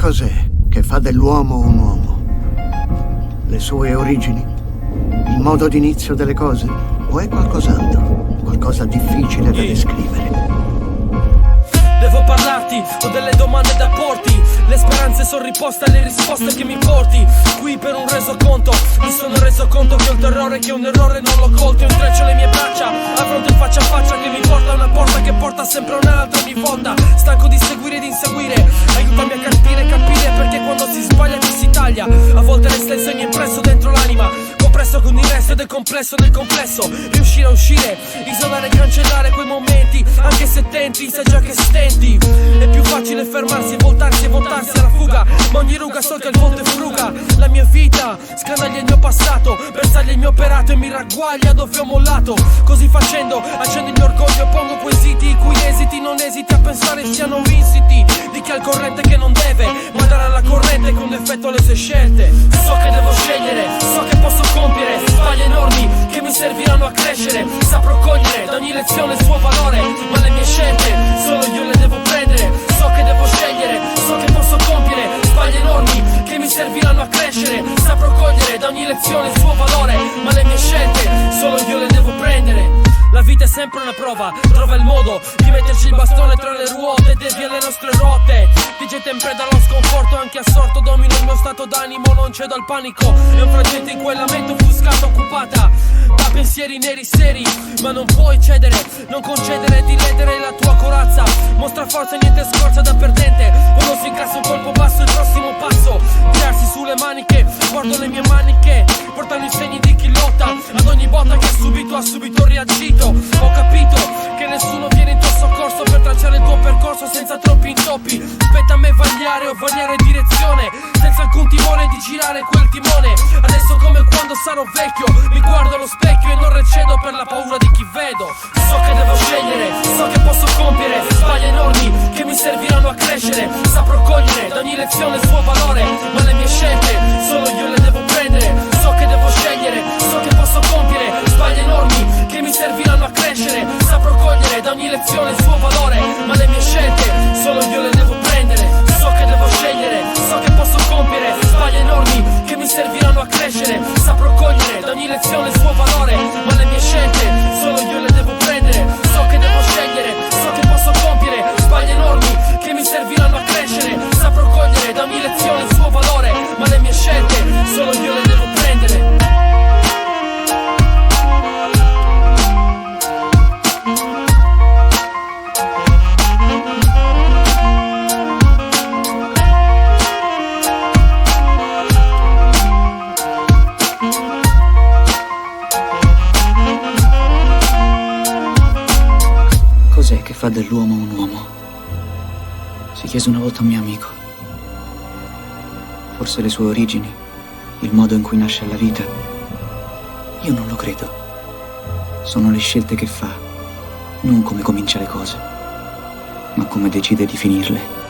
cos'è che fa dell'uomo un uomo? Le sue origini? Il modo d'inizio delle cose? O è qualcos'altro? Qualcosa difficile da descrivere? Devo parlarti, ho delle domande da porti. Le speranze sono riposte alle risposte che mi porti. Qui per un resoconto, mi sono reso conto che ho un terrore, che un errore non l'ho colto. Intreccio le mie braccia, affronto il faccia a faccia che mi porta a una porta che porta sempre un'altra ogni volta. Stanco di seguire ed inseguire, aiutami a capire perché quando si sbaglia ci si taglia. A volte resta il segno impresso dentro l'anima, compresso con il resto del complesso del complesso. Riuscire a uscire, isolare e cancellare quei momenti, anche se tenti, sai già che stenti. È più facile fermarsi, voltarsi e voltarsi alla fuga, ma ogni ruga so che il volto è fruga. La mia vita scanaglia il mio passato, bersaglia il mio operato e mi ragguaglia dove ho mollato. Così facendo accendo il mio orgoglio, pongo quesiti i cui esiti non esiti a pensare siano insiti di chi ha il corrente che non deve mandare alla corrente con effetto alle sue scelte. So che devo scegliere, so che posso compiere sbagli enormi che mi serviranno a crescere. Saprò cogliere da ogni lezione il suo valore, ma le mie scelte solo io le devo prendere. So che devo scegliere, so che posso compiere sbagli enormi che mi serviranno a crescere. Saprò cogliere da ogni lezione il suo valore, ma le mie scelte solo io le devo prendere. La vita è sempre una prova, trova il modo di metterci il bastone tra le ruote, devia le nostre rotte. Di gente in preda allo sconforto, anche assorto, domino il mio stato d'animo, non cedo al panico. È un frangente in quella mente offuscata, occupata da pensieri neri seri, ma non puoi cedere, non concedere di ledere la tua corazza. Mostra forza e niente scorza da perdente, quando si incassa un colpo basso il prossimo passo, tirarsi sulle maniche, guardo le mie maniche, portano i segni di chi lotta. Ad ogni botta che ha subito reagito. Ho capito che nessuno viene in tuo soccorso per tracciare il tuo percorso senza troppi intoppi. Spetta a me vagliare o variare direzione, senza alcun timore di girare quel timone. Adesso come quando sarò vecchio, mi guardo allo specchio e non recedo per la paura di chi vedo. So che devo scegliere, so che posso compiere sbagli enormi che mi serviranno a crescere. Saprò cogliere da ogni lezione il suo valore, ma le mie scelte solo io le devo prendere. So che devo scegliere, so che posso compiere sbagli enormi che mi serviranno a crescere. Saprò cogliere da ogni lezione il suo valore, ma le mie scelte solo io le devo prendere. So che devo scegliere, so che posso compiere sbagli enormi che mi serviranno a crescere. Saprò cogliere da ogni lezione il suo valore, ma le mie scelte solo io le devo prendere. So che devo scegliere, so che posso compiere sbagli enormi che mi serviranno a crescere. Saprò cogliere da ogni lezione il suo valore, ma le mie scelte solo io le devo prendere. Cos'è che fa dell'uomo un uomo? Si chiese una volta un mio amico. Forse le sue origini, il modo in cui nasce la vita. Io non lo credo. Sono le scelte che fa, non come comincia le cose, ma come decide di finirle.